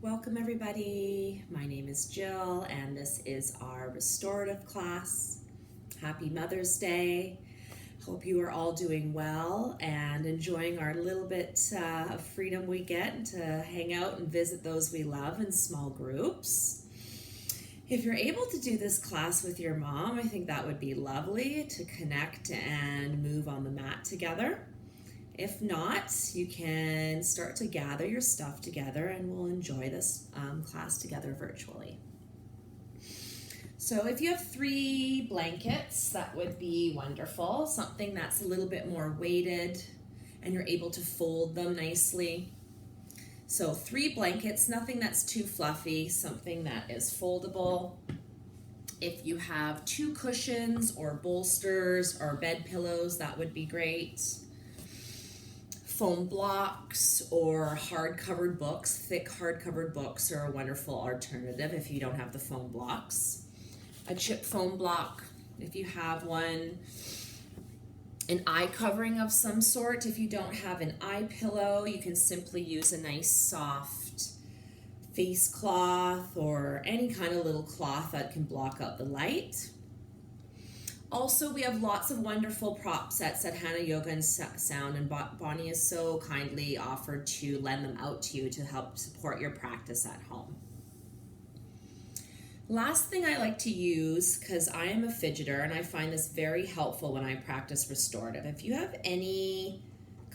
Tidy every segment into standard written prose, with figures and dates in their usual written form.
Welcome everybody. My name is Jill and this is our restorative class. Happy Mother's Day. Hope you are all doing well and enjoying our little bit of freedom we get to hang out and visit those we love in small groups. If you're able to do this class with your mom, I think that would be lovely to connect and move on the mat together. If not, you can start to gather your stuff together and we'll enjoy this class together virtually. So if you have 3 blankets, that would be wonderful. Something that's a little bit more weighted and you're able to fold them nicely. So 3 blankets, nothing that's too fluffy, something that is foldable. If you have 2 cushions or bolsters or bed pillows, that would be great. Foam blocks or hard-covered books. Thick hard-covered books are a wonderful alternative if you don't have the foam blocks. A chip foam block, if you have one. An eye covering of some sort. If you don't have an eye pillow, you can simply use a nice soft face cloth or any kind of little cloth that can block out the light. Also, we have lots of wonderful prop sets at Hana Yoga and Sound, and Bonnie is so kindly offered to lend them out to you to help support your practice at home. Last thing I like to use, because I am a fidgeter and I find this very helpful when I practice restorative, if you have any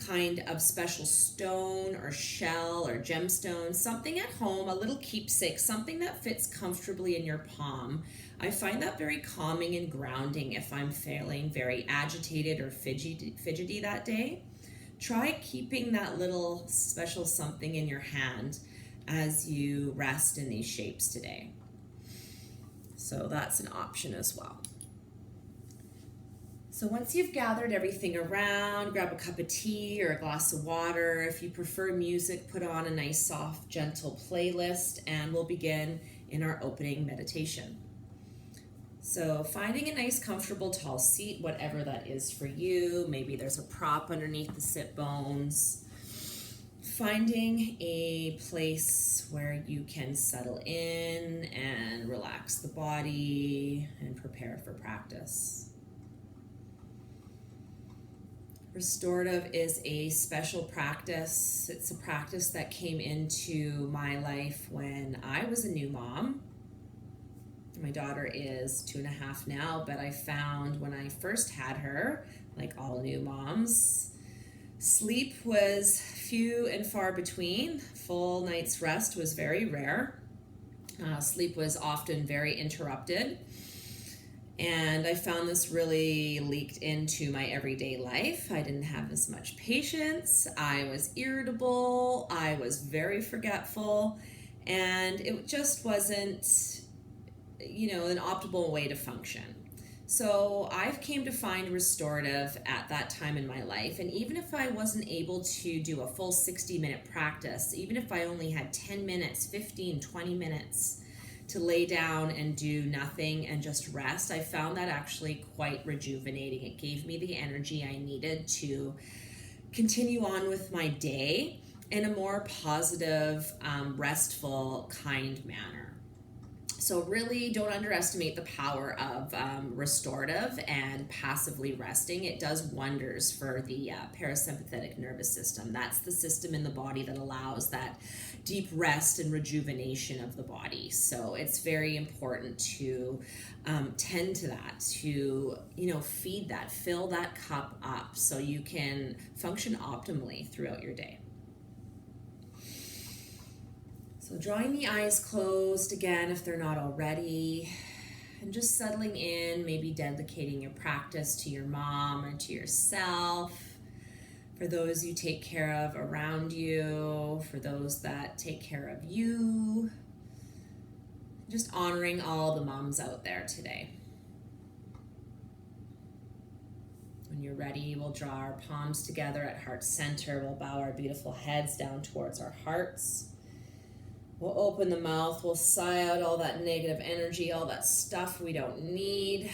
kind of special stone or shell or gemstone, something at home, a little keepsake, something that fits comfortably in your palm, I find that very calming and grounding if I'm feeling very agitated or fidgety that day. Try keeping that little special something in your hand as you rest in these shapes today. So that's an option as well. So once you've gathered everything around, grab a cup of tea or a glass of water. If you prefer music, put on a nice, soft, gentle playlist, and we'll begin in our opening meditation. So finding a nice, comfortable, tall seat, whatever that is for you. Maybe there's a prop underneath the sit bones. Finding a place where you can settle in and relax the body and prepare for practice. Restorative is a special practice. It's a practice that came into my life when I was a new mom. My daughter is 2.5 now, but I found when I first had her, like all new moms, sleep was few and far between. Full night's rest was very rare. Sleep was often very interrupted. And I found this really leaked into my everyday life. I didn't have as much patience. I was irritable. I was very forgetful. And it just wasn't, an optimal way to function. So I've came to find restorative at that time in my life. And even if I wasn't able to do a full 60-minute practice, even if I only had 10 minutes, 15, 20 minutes, to lay down and do nothing and just rest, I found that actually quite rejuvenating. It gave me the energy I needed to continue on with my day in a more positive, restful, kind manner. So really don't underestimate the power of restorative and passively resting. It does wonders for the parasympathetic nervous system. That's the system in the body that allows that deep rest and rejuvenation of the body. So it's very important to tend to that, to feed that, fill that cup up so you can function optimally throughout your day. So drawing the eyes closed again if they're not already, and just settling in, maybe dedicating your practice to your mom or to yourself, for those you take care of around you, for those that take care of you, just honoring all the moms out there today. When you're ready, we'll draw our palms together at heart center. We'll bow our beautiful heads down towards our hearts. We'll open the mouth, we'll sigh out all that negative energy, all that stuff we don't need.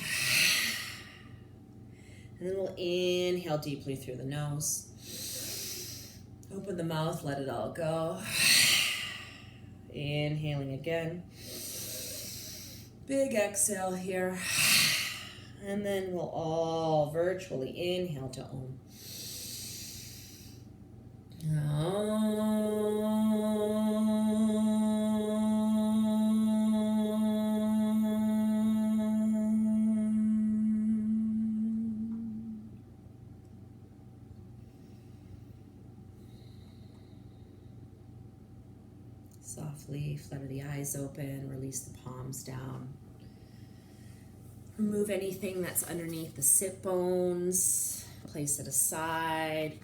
And then we'll inhale deeply through the nose. Open the mouth, let it all go. Inhaling again. Big exhale here. And then we'll all virtually inhale to Om. Softly flutter the eyes open, release the palms down. Remove anything that's underneath the sit bones, place it aside.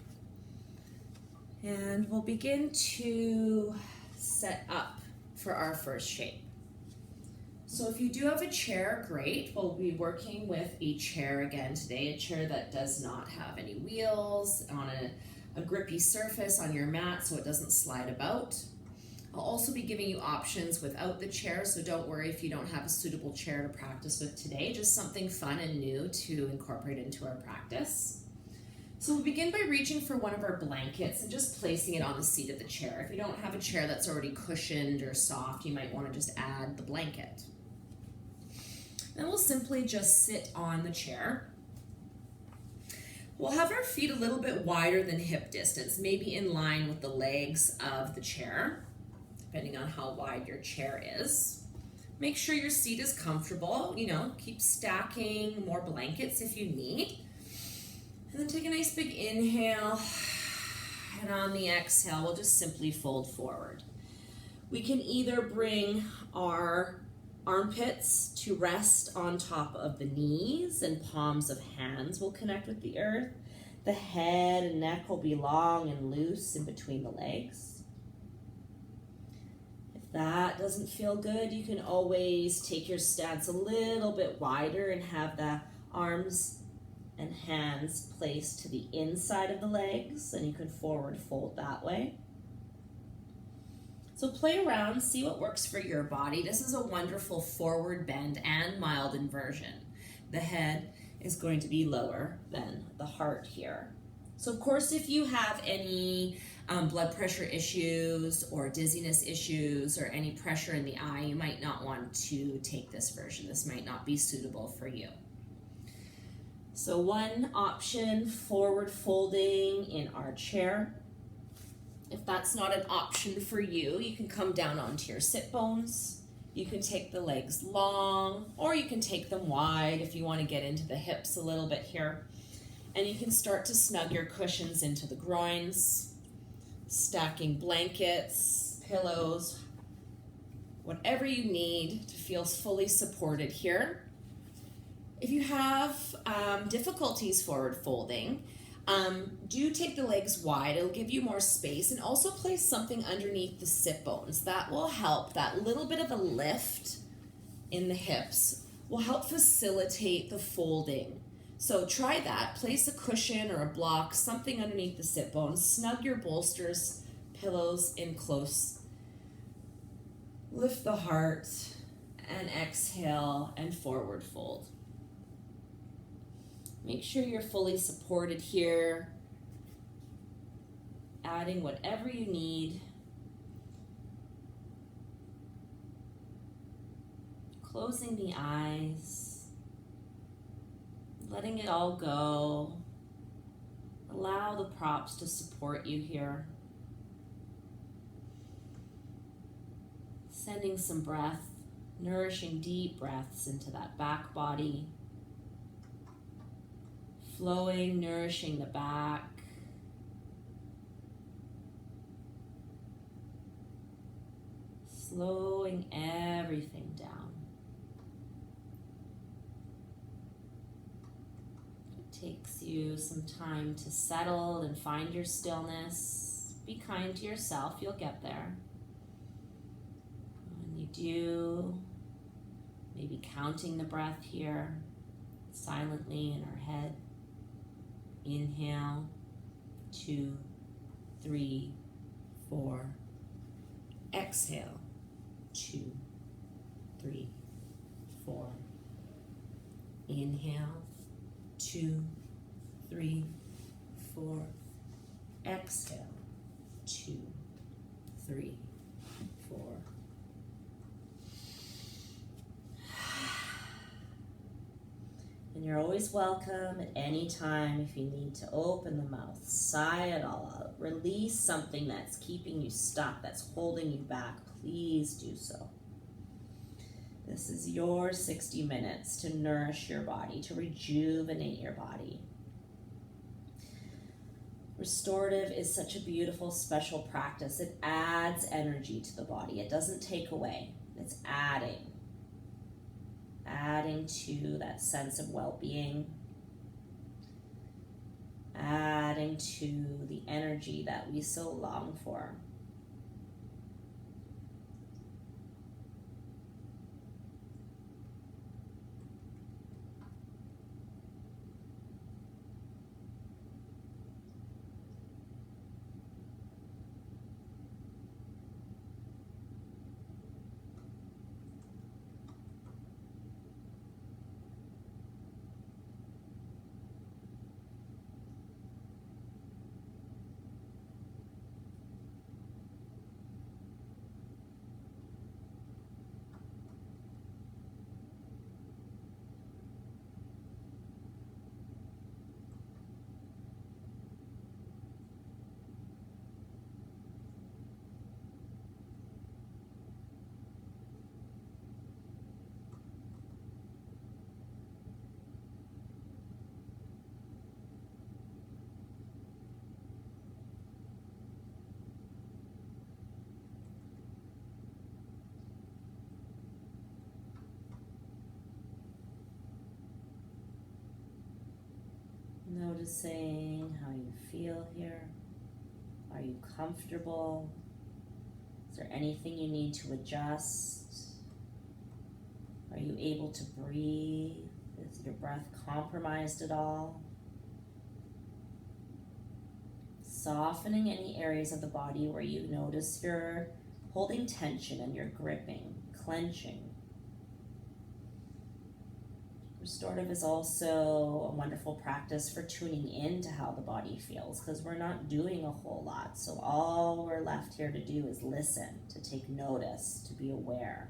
And we'll begin to set up for our first shape. So if you do have a chair, great. We'll be working with a chair again today, a chair that does not have any wheels, on a grippy surface on your mat so it doesn't slide about. I'll also be giving you options without the chair, so don't worry if you don't have a suitable chair to practice with today, just something fun and new to incorporate into our practice. So we'll begin by reaching for one of our blankets and just placing it on the seat of the chair. If you don't have a chair that's already cushioned or soft, you might want to just add the blanket. Then we'll simply just sit on the chair. We'll have our feet a little bit wider than hip distance, maybe in line with the legs of the chair, depending on how wide your chair is. Make sure your seat is comfortable, keep stacking more blankets if you need. And then take a nice big inhale, and on the exhale, we'll just simply fold forward. We can either bring our armpits to rest on top of the knees and palms of hands will connect with the earth. The head and neck will be long and loose in between the legs. If that doesn't feel good, you can always take your stance a little bit wider and have the arms and hands placed to the inside of the legs, and you can forward fold that way. So play around, see what works for your body. This is a wonderful forward bend and mild inversion. The head is going to be lower than the heart here. So of course, if you have any blood pressure issues or dizziness issues or any pressure in the eye, you might not want to take this version. This might not be suitable for you. So one option, forward folding in our chair. If that's not an option for you, you can come down onto your sit bones. You can take the legs long, or you can take them wide if you want to get into the hips a little bit here. And you can start to snug your cushions into the groins, stacking blankets, pillows, whatever you need to feel fully supported here. If you have difficulties forward folding, do take the legs wide. It'll give you more space, and also place something underneath the sit bones. That will help. That little bit of a lift in the hips will help facilitate the folding. So try that. Place a cushion or a block, something underneath the sit bones. Snug your bolsters, pillows in close. Lift the heart and exhale and forward fold. Make sure you're fully supported here, adding whatever you need. Closing the eyes, letting it all go. Allow the props to support you here. Sending some breath, nourishing deep breaths into that back body. Flowing, nourishing the back. Slowing everything down. It takes you some time to settle and find your stillness. Be kind to yourself, you'll get there. When you do, maybe counting the breath here silently in our head. Inhale, 2, 3, 4. Exhale, 2, 3, 4. Inhale, 2, 3, 4. Exhale, 2, 3, 4. And you're always welcome at any time if you need to open the mouth, sigh it all out, release something that's keeping you stuck, that's holding you back. Please do so. This is your 60 minutes to nourish your body, to rejuvenate your body. Restorative is such a beautiful, special practice. It adds energy to the body. It doesn't take away. It's adding to that sense of well-being, adding to the energy that we so long for. Noticing how you feel here. Are you comfortable? Is there anything you need to adjust? Are you able to breathe? Is your breath compromised at all? Softening any areas of the body where you notice you're holding tension and you're gripping, clenching. Restorative is also a wonderful practice for tuning in to how the body feels, because we're not doing a whole lot. So all we're left here to do is listen, to take notice, to be aware.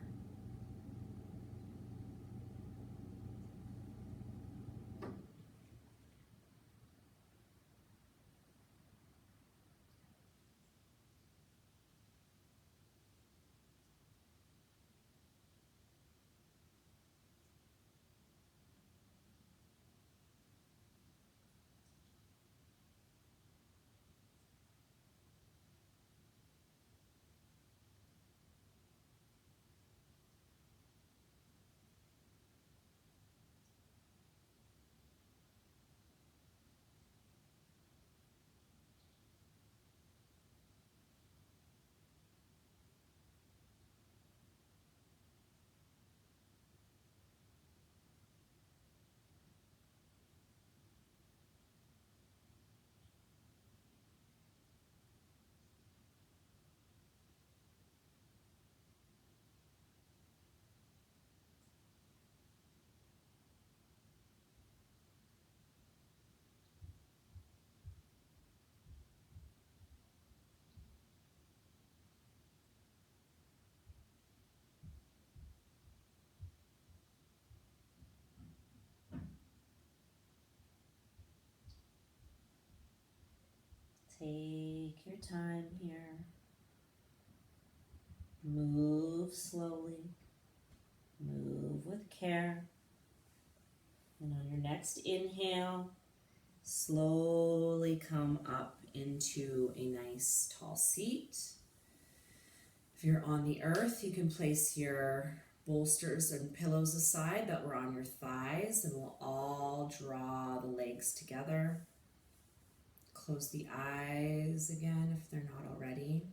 Take your time here. Move slowly. Move with care. And on your next inhale, slowly come up into a nice tall seat. If you're on the earth, you can place your bolsters and pillows aside that were on your thighs, and we'll all draw the legs together. Close the eyes again if they're not already.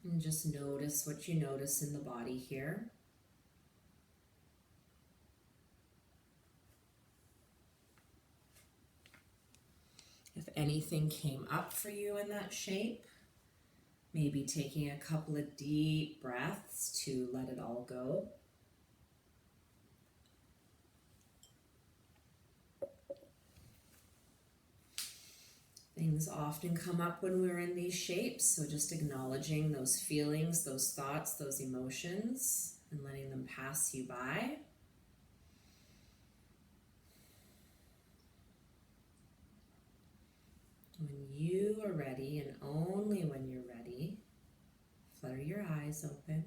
And just notice what you notice in the body here. If anything came up for you in that shape, maybe taking a couple of deep breaths to let it all go. Things often come up when we're in these shapes, so just acknowledging those feelings, those thoughts, those emotions, and letting them pass you by. When you are ready, and only when you're ready, flutter your eyes open.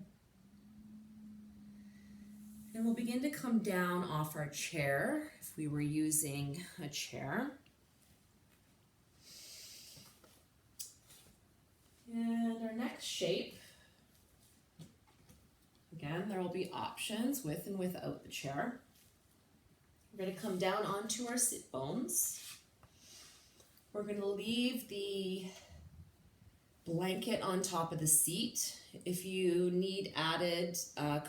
And we'll begin to come down off our chair if we were using a chair. And our next shape, again, there will be options with and without the chair. We're going to come down onto our sit bones. We're going to leave the blanket on top of the seat. If you need added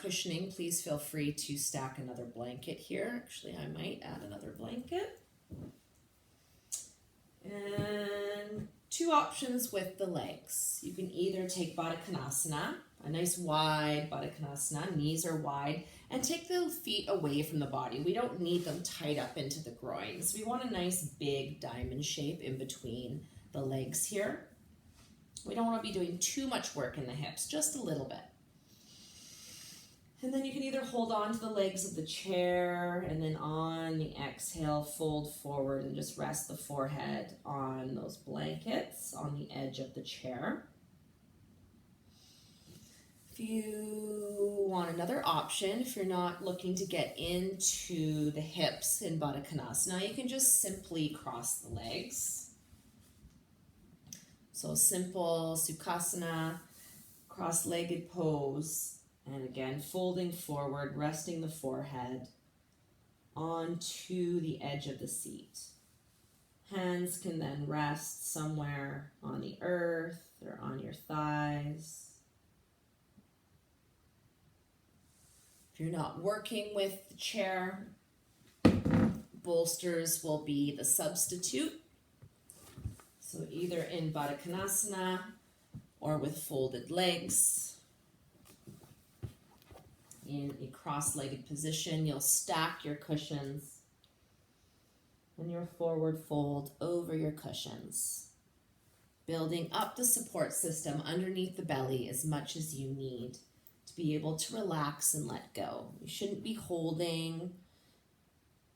cushioning, please feel free to stack another blanket here. Actually, I might add another blanket. And two options with the legs. You can either take Baddha Konasana, a nice wide Baddha Konasana, knees are wide, and take the feet away from the body. We don't need them tight up into the groins. We want a nice big diamond shape in between the legs here. We don't want to be doing too much work in the hips, just a little bit. And then you can either hold on to the legs of the chair and then on the exhale, fold forward and just rest the forehead on those blankets on the edge of the chair. If you want another option, if you're not looking to get into the hips in Baddha Konasana, you can just simply cross the legs. So simple Sukhasana, cross-legged pose, and again, folding forward, resting the forehead onto the edge of the seat. Hands can then rest somewhere on the earth or on your thighs. If you're not working with the chair, bolsters will be the substitute. So either in Baddha Konasana or with folded legs. In a cross-legged position, you'll stack your cushions and your forward fold over your cushions, building up the support system underneath the belly as much as you need to be able to relax and let go. You shouldn't be holding,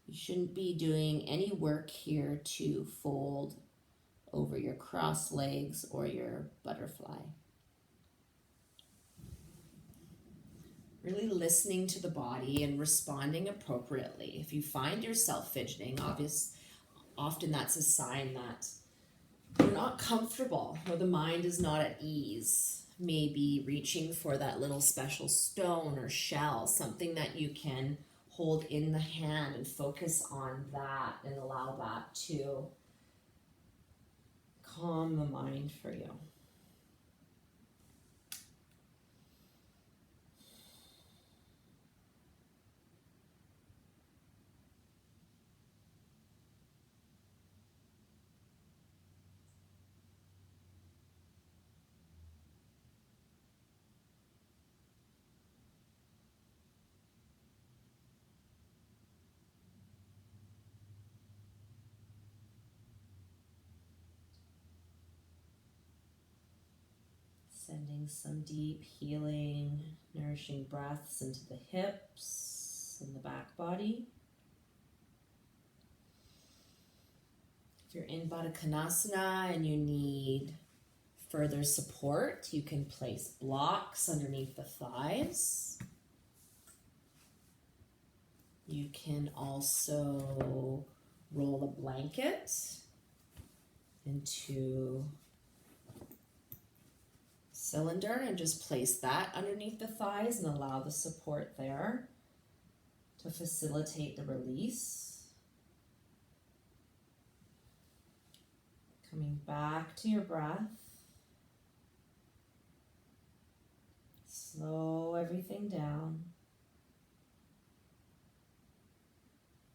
you shouldn't be doing any work here to fold over your cross legs or your butterfly. Really listening to the body and responding appropriately. If you find yourself fidgeting, often that's a sign that you're not comfortable or the mind is not at ease. Maybe reaching for that little special stone or shell, something that you can hold in the hand and focus on that and allow that to calm the mind for you. Sending some deep healing, nourishing breaths into the hips and the back body. If you're in Baddha Konasana and you need further support, you can place blocks underneath the thighs. You can also roll a blanket into cylinder and just place that underneath the thighs and allow the support there to facilitate the release. Coming back to your breath. Slow everything down.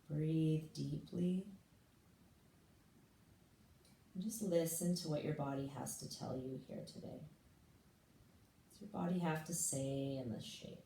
Breathe deeply. And just listen to what your body has to tell you here today. Your body have to say in this shape.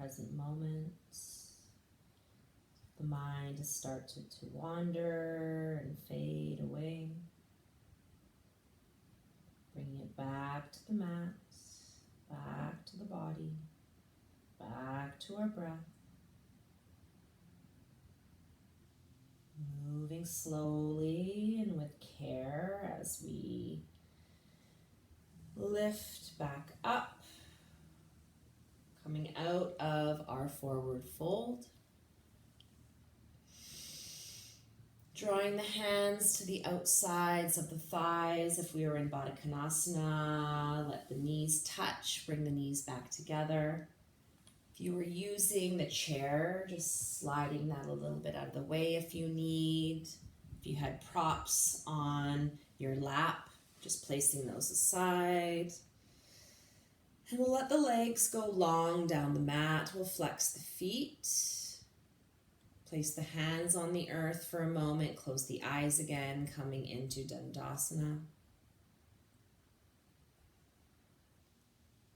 present moment. The mind has started to wander and fade away. Bringing it back to the mat, back to the body, back to our breath. Moving slowly and with care as we lift back up, coming out of our forward fold. Drawing the hands to the outsides of the thighs. If we were in Baddha Konasana, let the knees touch, bring the knees back together. If you were using the chair, just sliding that a little bit out of the way if you need. If you had props on your lap, just placing those aside. And we'll let the legs go long down the mat. We'll flex the feet. Place the hands on the earth for a moment. Close the eyes again, coming into Dandasana.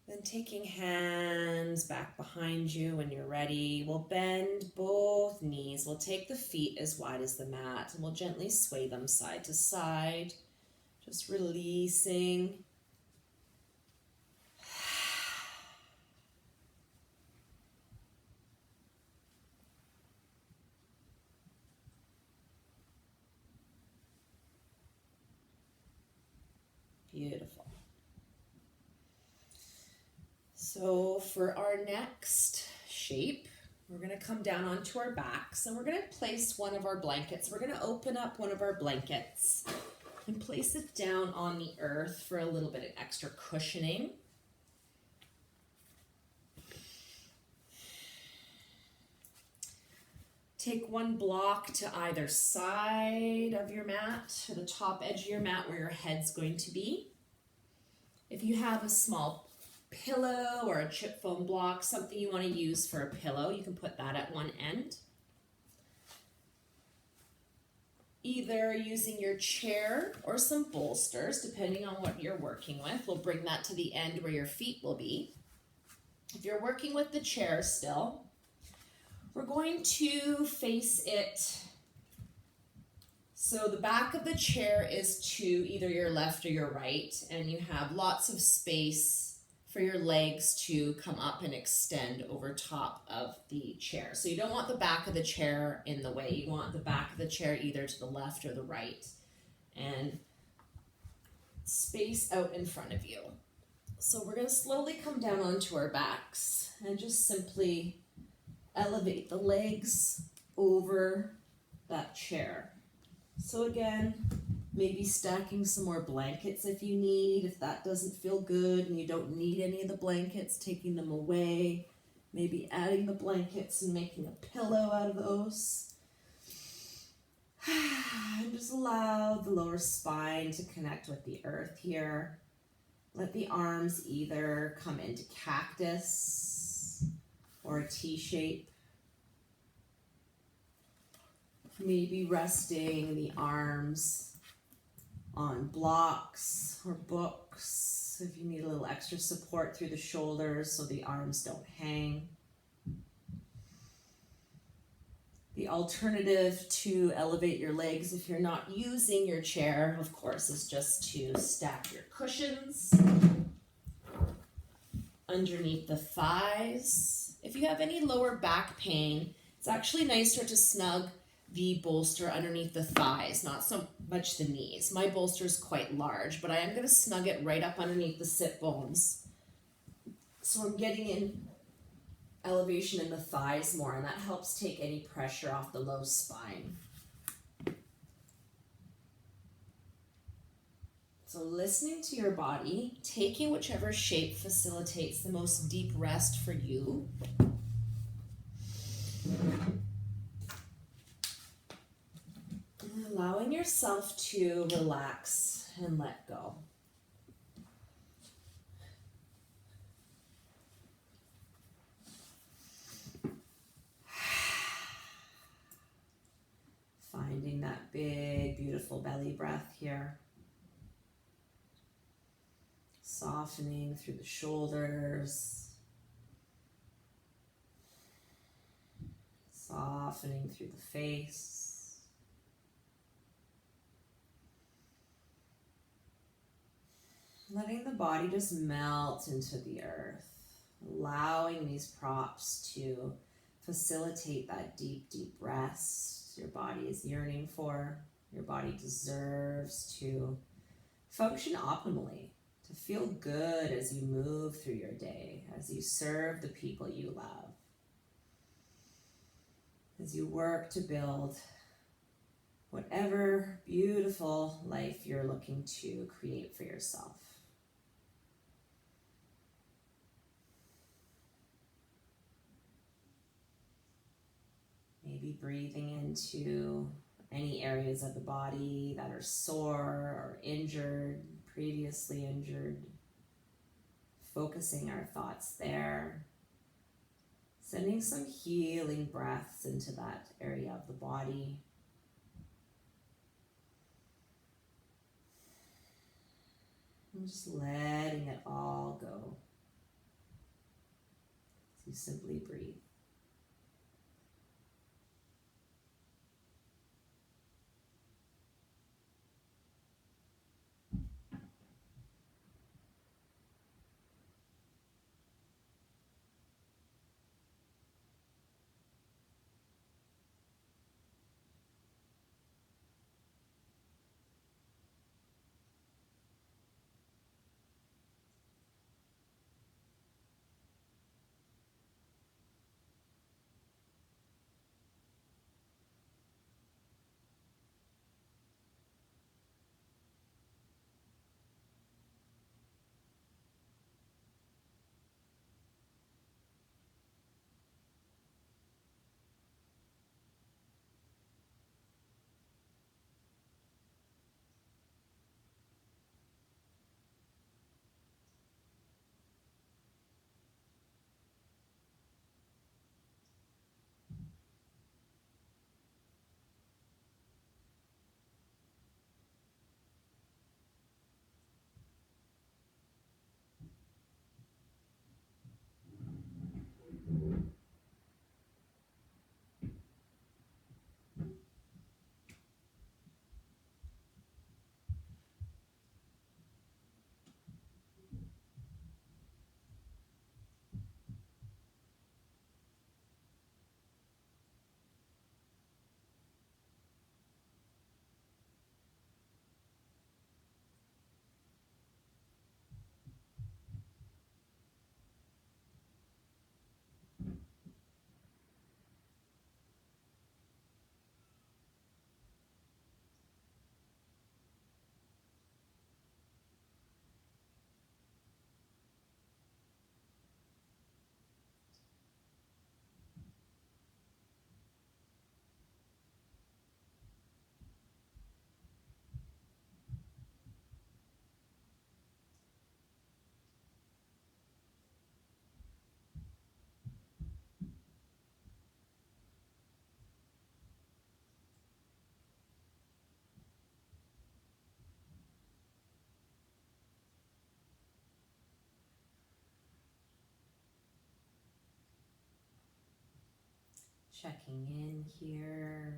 Then taking hands back behind you when you're ready, we'll bend both knees. We'll take the feet as wide as the mat and we'll gently sway them side to side, just releasing. Beautiful. So for our next shape, we're going to come down onto our backs and we're going to place one of our blankets. We're going to open up one of our blankets and place it down on the earth for a little bit of extra cushioning. Take one block to either side of your mat, or the top edge of your mat where your head's going to be. If you have a small pillow or a chip foam block, something you want to use for a pillow, you can put that at one end. Either using your chair or some bolsters, depending on what you're working with. We'll bring that to the end where your feet will be. If you're working with the chair still, we're going to face it so the back of the chair is to either your left or your right, and you have lots of space for your legs to come up and extend over top of the chair. So you don't want the back of the chair in the way. You want the back of the chair either to the left or the right, and space out in front of you. So we're going to slowly come down onto our backs and just simply elevate the legs over that chair. So again, maybe stacking some more blankets if you need. If that doesn't feel good and you don't need any of the blankets, taking them away. Maybe adding the blankets and making a pillow out of those. And just allow the lower spine to connect with the earth here. Let the arms either come into cactus or a T shape. Maybe resting the arms on blocks or books if you need a little extra support through the shoulders so the arms don't hang. The alternative to elevate your legs if you're not using your chair, of course, is just to stack your cushions underneath the thighs. If you have any lower back pain, it's actually nicer to snug the bolster underneath the thighs, not so much the knees. My bolster is quite large, but I am going to snug it right up underneath the sit bones. So I'm getting in elevation in the thighs more, and that helps take any pressure off the low spine. So listening to your body, taking whichever shape facilitates the most deep rest for you. Allowing yourself to relax and let go. Finding that big, beautiful belly breath here. Softening through the shoulders. Softening through the face. Letting the body just melt into the earth. Allowing these props to facilitate that deep, deep rest your body is yearning for. Your body deserves to function optimally, to feel good as you move through your day, as you serve the people you love, as you work to build whatever beautiful life you're looking to create for yourself. Maybe breathing into any areas of the body that are sore or injured, previously injured. Focusing our thoughts there. Sending some healing breaths into that area of the body. And just letting it all go. So you simply breathe. Checking in here,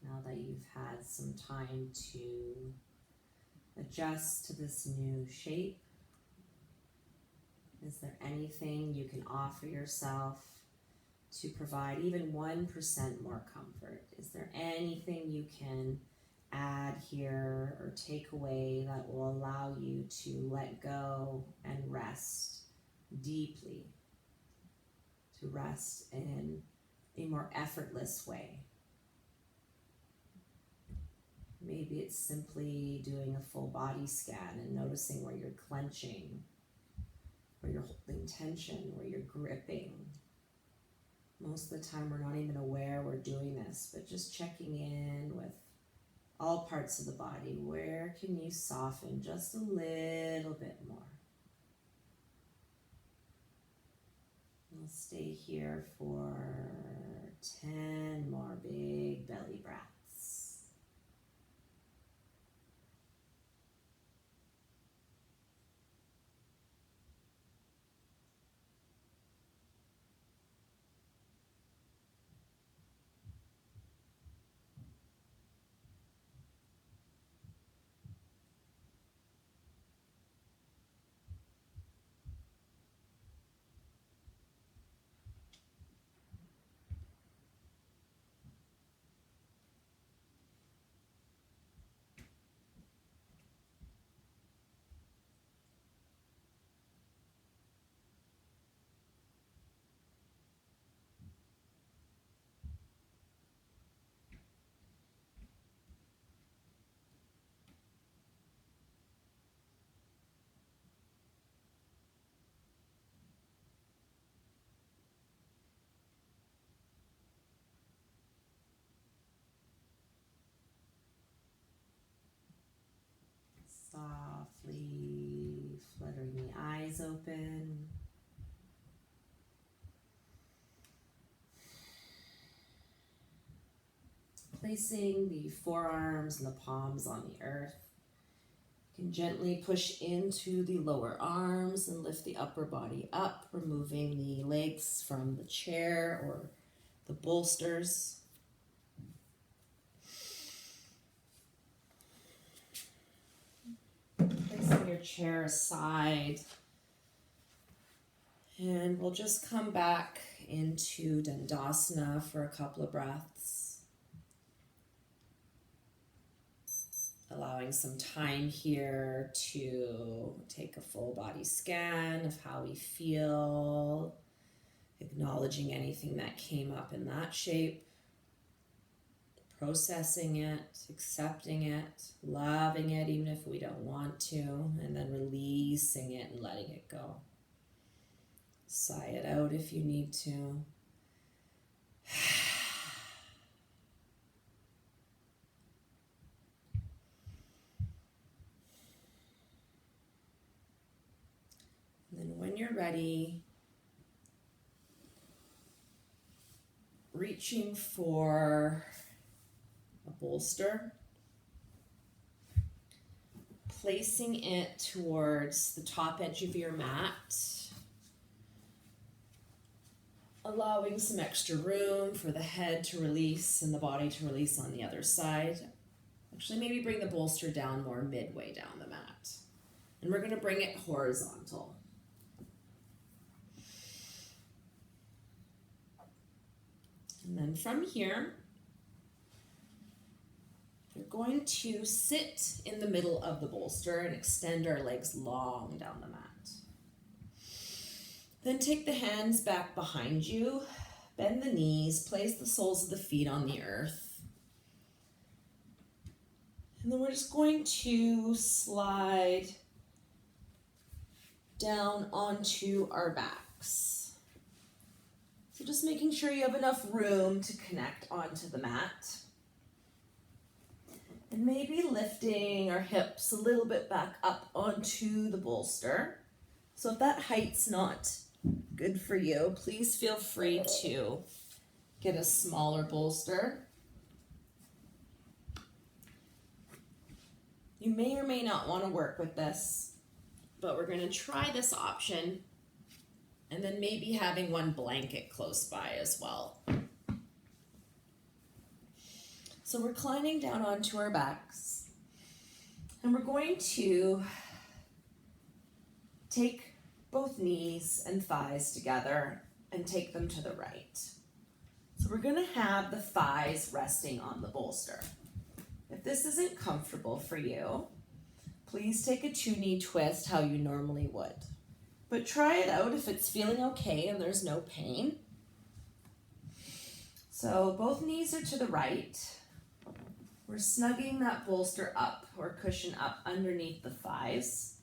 now that you've had some time to adjust to this new shape. Is there anything you can offer yourself to provide even 1% more comfort? Is there anything you can add here or take away that will allow you to let go and rest deeply, to rest in a more effortless way? Maybe it's simply doing a full body scan and noticing where you're clenching, where you're holding tension, where you're gripping. Most of the time we're not even aware we're doing this, but just checking in with all parts of the body. Where can you soften just a little bit more? We'll stay here for 10 more big belly breaths. eyes open. Placing the forearms and the palms on the earth. You can gently push into the lower arms and lift the upper body up, removing the legs from the chair or the bolsters. Placing your chair aside. And we'll just come back into Dandasana for a couple of breaths. Allowing some time here to take a full body scan of how we feel, acknowledging anything that came up in that shape, processing it, accepting it, loving it even if we don't want to, and then releasing it and letting it go. Sigh it out if you need to. And then when you're ready, reaching for a bolster, placing it towards the top edge of your mat, allowing some extra room for the head to release and the body to release on the other side. Actually, maybe bring the bolster down more midway down the mat. And we're going to bring it horizontal. And then from here, we're going to sit in the middle of the bolster and extend our legs long down the mat. Then take the hands back behind you, bend the knees, place the soles of the feet on the earth. And then we're just going to slide down onto our backs. So just making sure you have enough room to connect onto the mat. And maybe lifting our hips a little bit back up onto the bolster. So if that height's not good for you, please feel free to get a smaller bolster. You may or may not want to work with this, but we're going to try this option, and then maybe having one blanket close by as well. So reclining down onto our backs, and we're going to take both knees and thighs together and take them to the right. So we're going to have the thighs resting on the bolster. If this isn't comfortable for you, please take a 2-knee twist how you normally would. But try it out if it's feeling okay and there's no pain. So both knees are to the right. We're snugging that bolster up or cushion up underneath the thighs.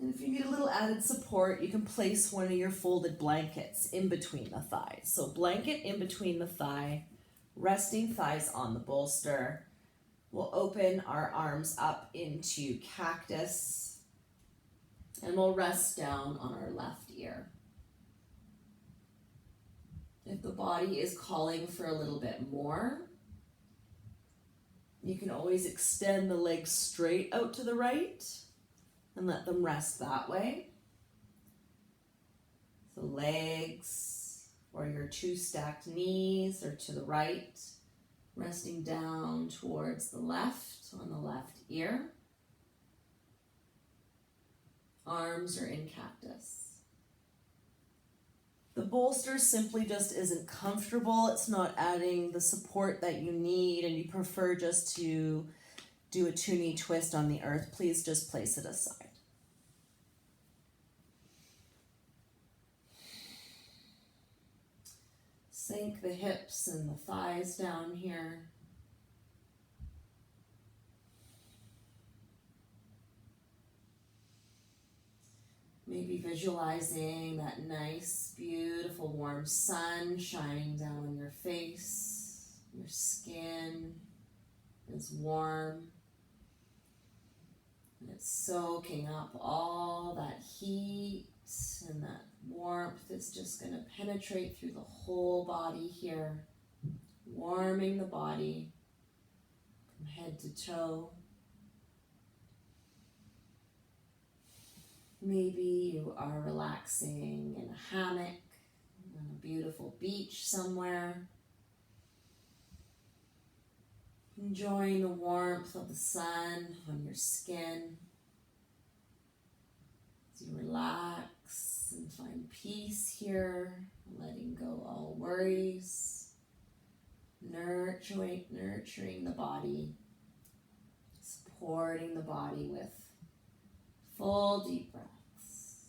And if you need a little added support, you can place one of your folded blankets in between the thighs. So blanket in between the thigh, resting thighs on the bolster. We'll open our arms up into cactus, and we'll rest down on our left ear. If the body is calling for a little bit more, you can always extend the legs straight out to the right and let them rest that way. The legs or your 2 stacked knees are to the right, resting down towards the left on the left ear. Arms are in cactus. The bolster simply just isn't comfortable. It's not adding the support that you need, and you prefer just to do a 2-knee twist on the earth. Please just place it aside. Sink the hips and the thighs down here. Maybe visualizing that nice, beautiful, warm sun shining down on your face. Your skin is warm. And it's soaking up all feel that heat and that warmth is just going to penetrate through the whole body here, warming the body from head to toe. Maybe you are relaxing in a hammock on a beautiful beach somewhere, enjoying the warmth of the sun on your skin as you relax and find peace here, letting go all worries, nurturing the body, supporting the body with full deep breaths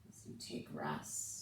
as you take rest.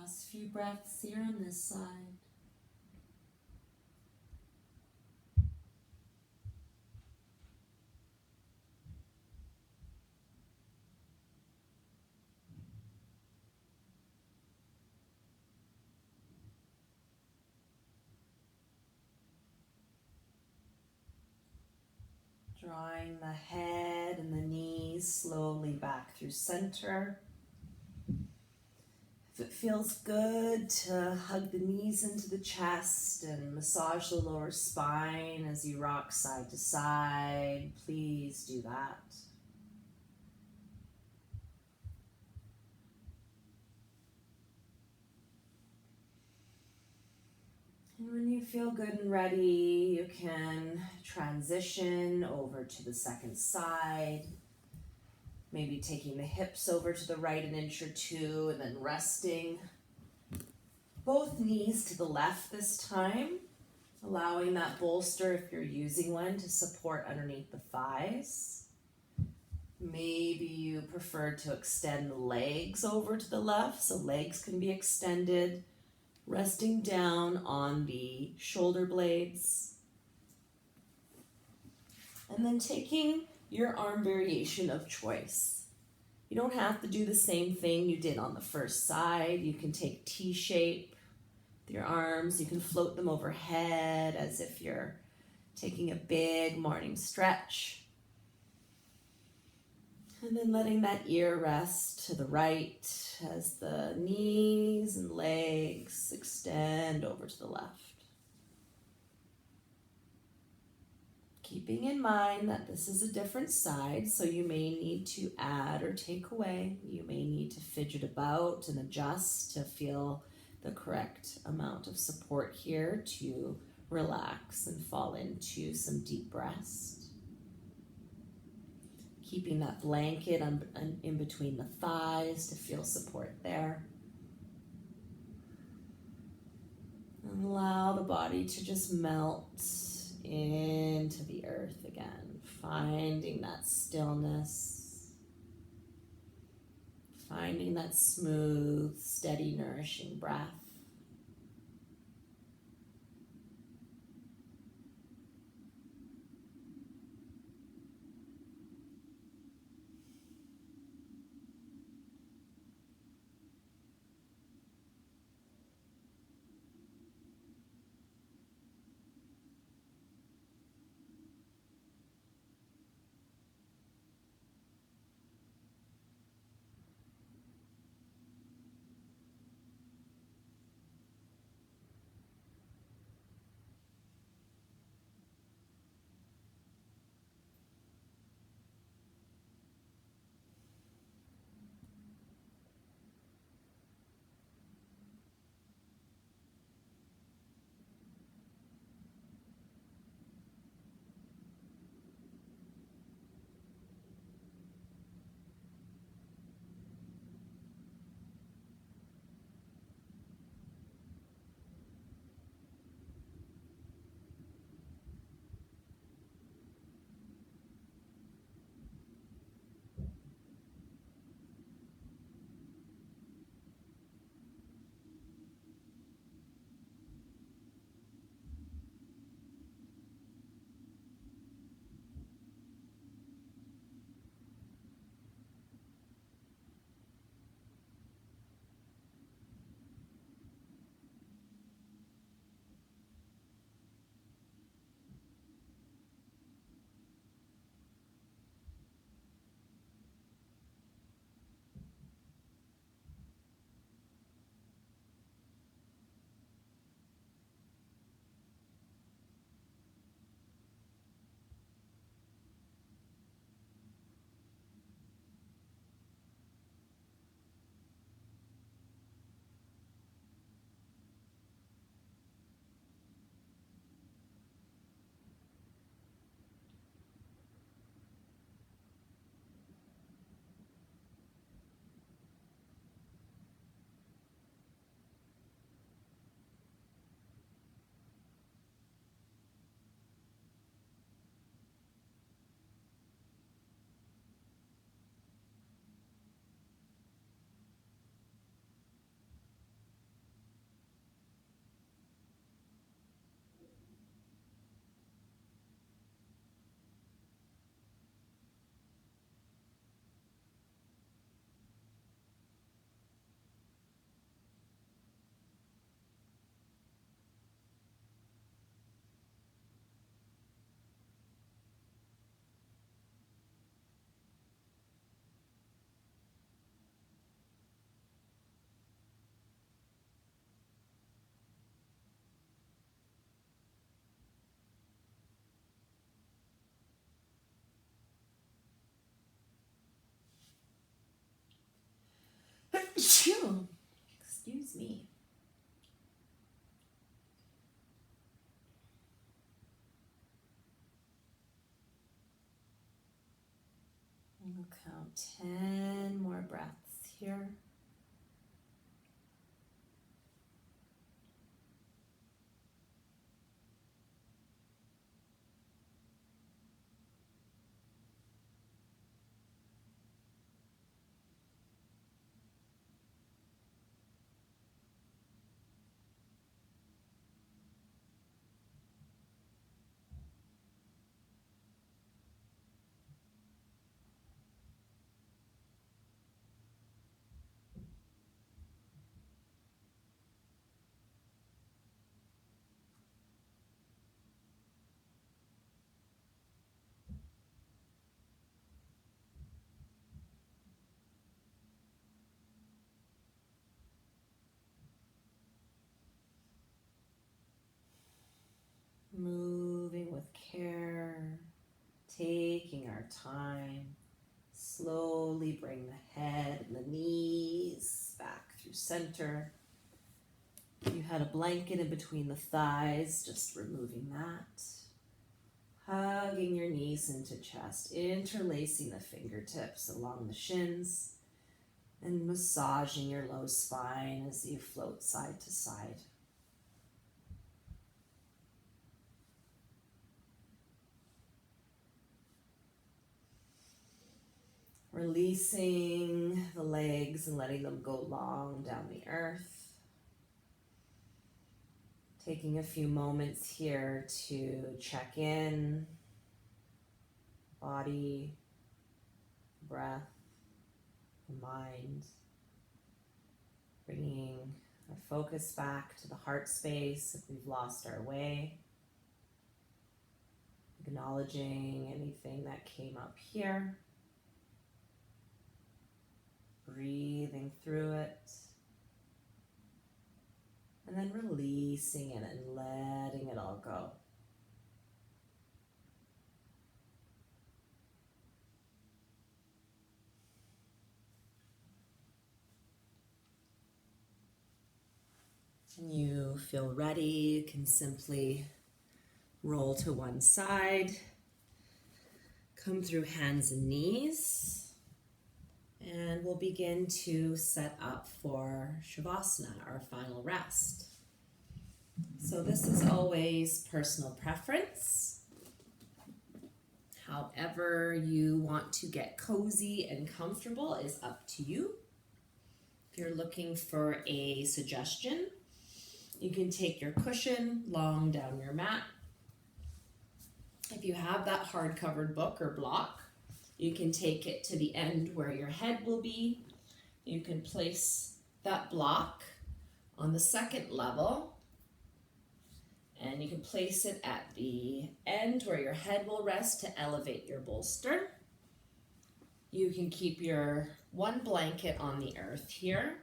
Last few breaths here on this side. Drawing the head and the knees slowly back through center. If it feels good to hug the knees into the chest and massage the lower spine as you rock side to side, please do that. And when you feel good and ready, you can transition over to the second side. Maybe taking the hips over to the right an inch or two and then resting both knees to the left this time, allowing that bolster, if you're using one, to support underneath the thighs. Maybe you prefer to extend the legs over to the left, so legs can be extended, resting down on the shoulder blades. And then taking your arm variation of choice. You don't have to do the same thing you did on the first side. You can take T-shape with your arms. You can float them overhead as if you're taking a big morning stretch. And then letting that ear rest to the right as the knees and legs extend over to the left. Keeping in mind that this is a different side, so you may need to add or take away. You may need to fidget about and adjust to feel the correct amount of support here to relax and fall into some deep rest. Keeping that blanket in between the thighs to feel support there. And allow the body to just melt into the earth again, finding that stillness, finding that smooth, steady, nourishing breath. Excuse me. We'll count 10 more breaths here. Moving with care, taking our time. Slowly bring the head and the knees back through center. If you had a blanket in between the thighs, just removing that. Hugging your knees into chest, interlacing the fingertips along the shins, and massaging your low spine as you float side to side. Releasing the legs and letting them go long down the earth. Taking a few moments here to check in, body, breath, the mind. Bringing our focus back to the heart space if we've lost our way. Acknowledging anything that came up here. Breathing through it. And then releasing it and letting it all go. When you feel ready, you can simply roll to one side. Come through hands and knees. And we'll begin to set up for Shavasana, our final rest. So this is always personal preference. However you want to get cozy and comfortable is up to you. If you're looking for a suggestion, you can take your cushion long down your mat. If you have that hard-covered book or block, you can take it to the end where your head will be. You can place that block on the second level, and you can place it at the end where your head will rest to elevate your bolster. You can keep your one blanket on the earth here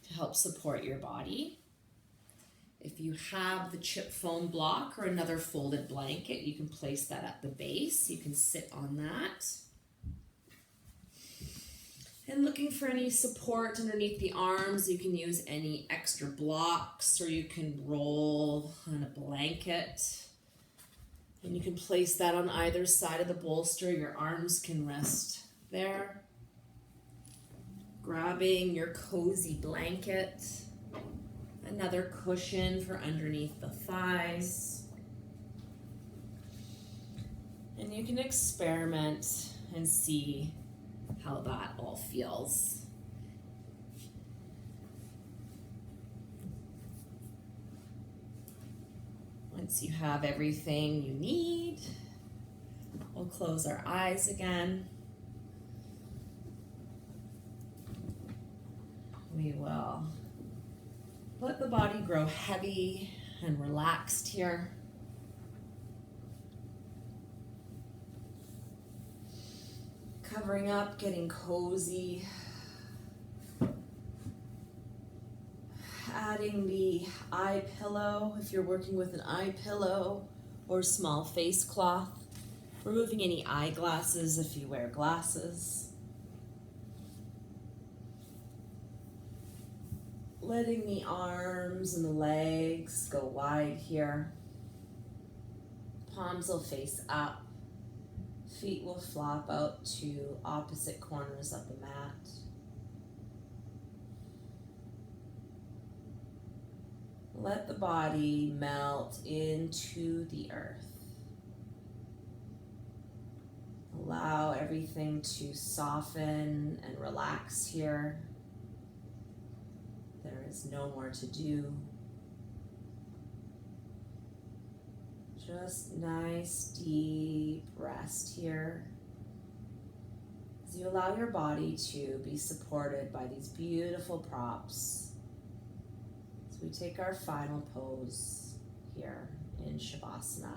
to help support your body. If you have the chip foam block or another folded blanket, you can place that at the base. You can sit on that. And looking for any support underneath the arms, you can use any extra blocks, or you can roll on a blanket. And you can place that on either side of the bolster. Your arms can rest there. Grabbing your cozy blanket, another cushion for underneath the thighs. And you can experiment and see how that all feels. Once you have everything you need, we'll close our eyes again. We will let the body grow heavy and relaxed here. Covering up, getting cozy. Adding the eye pillow, if you're working with an eye pillow or small face cloth. Removing any eyeglasses if you wear glasses. Letting the arms and the legs go wide here. Palms will face up. Feet will flop out to opposite corners of the mat. Let the body melt into the earth. Allow everything to soften and relax here. There is no more to do. Just nice, deep rest here. As you allow your body to be supported by these beautiful props. As we take our final pose here in Shavasana.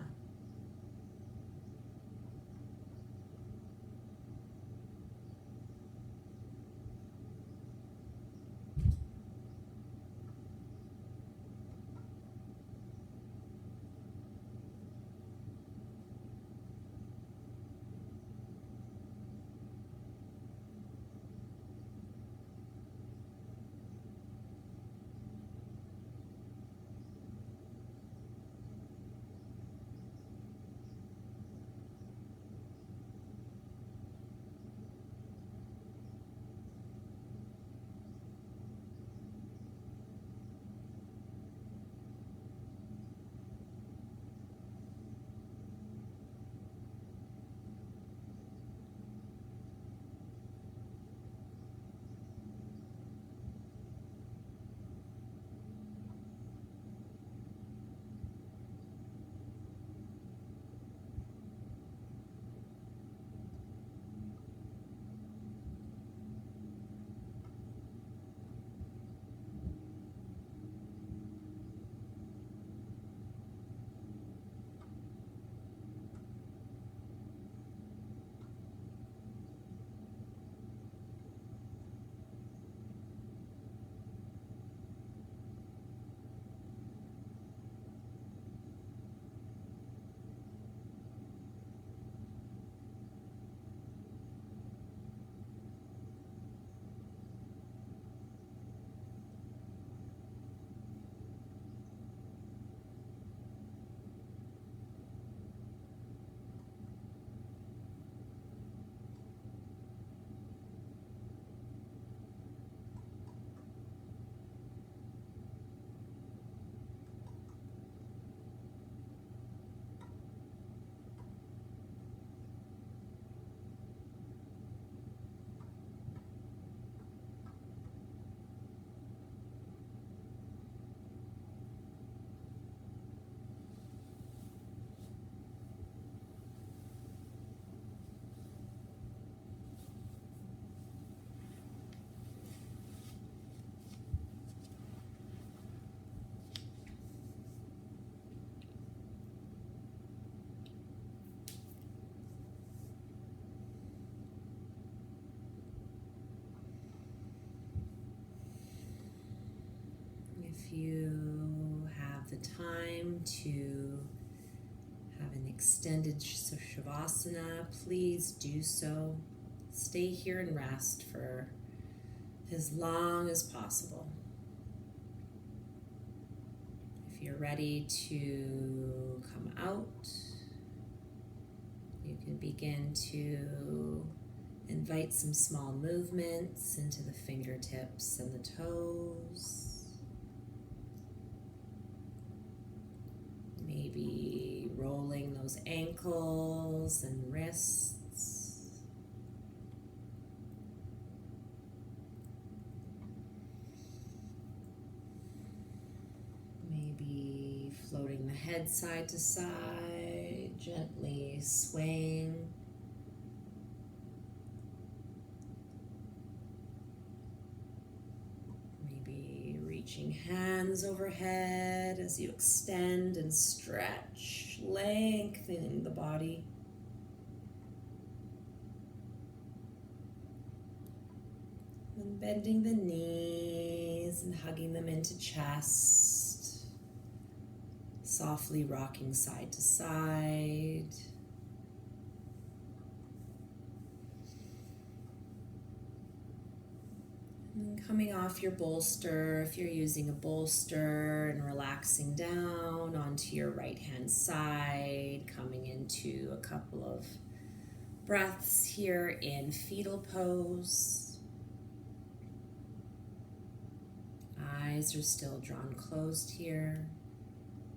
If you have the time to have an extended Shavasana, please do so. Stay here and rest for as long as possible. If you're ready to come out, you can begin to invite some small movements into the fingertips and the toes. Maybe rolling those ankles and wrists. Maybe floating the head side to side, gently swaying. Reaching hands overhead as you extend and stretch, lengthening the body. And bending the knees and hugging them into chest. Softly rocking side to side. And And coming off your bolster, if you're using a bolster, and relaxing down onto your right hand side, coming into a couple of breaths here in fetal pose. Eyes are still drawn closed here,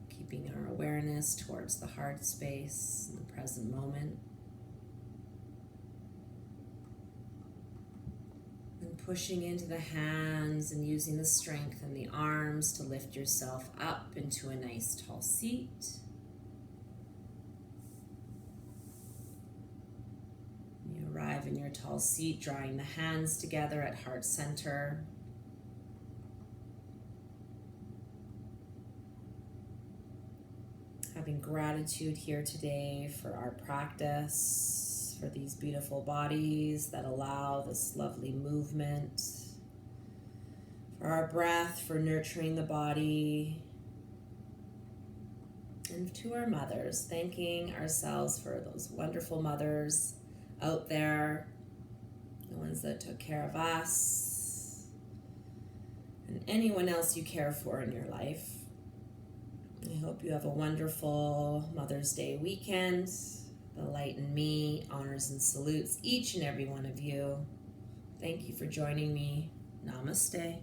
keeping our awareness towards the heart space in the present moment. And pushing into the hands and using the strength in the arms to lift yourself up into a nice tall seat. You arrive in your tall seat, drawing the hands together at heart center. Having gratitude here today for our practice, for these beautiful bodies that allow this lovely movement, for our breath, for nurturing the body, and to our mothers, thanking ourselves for those wonderful mothers out there, the ones that took care of us, and anyone else you care for in your life. I hope you have a wonderful Mother's Day weekend. The light in me honors and salutes each and every one of you. Thank you for joining me. Namaste.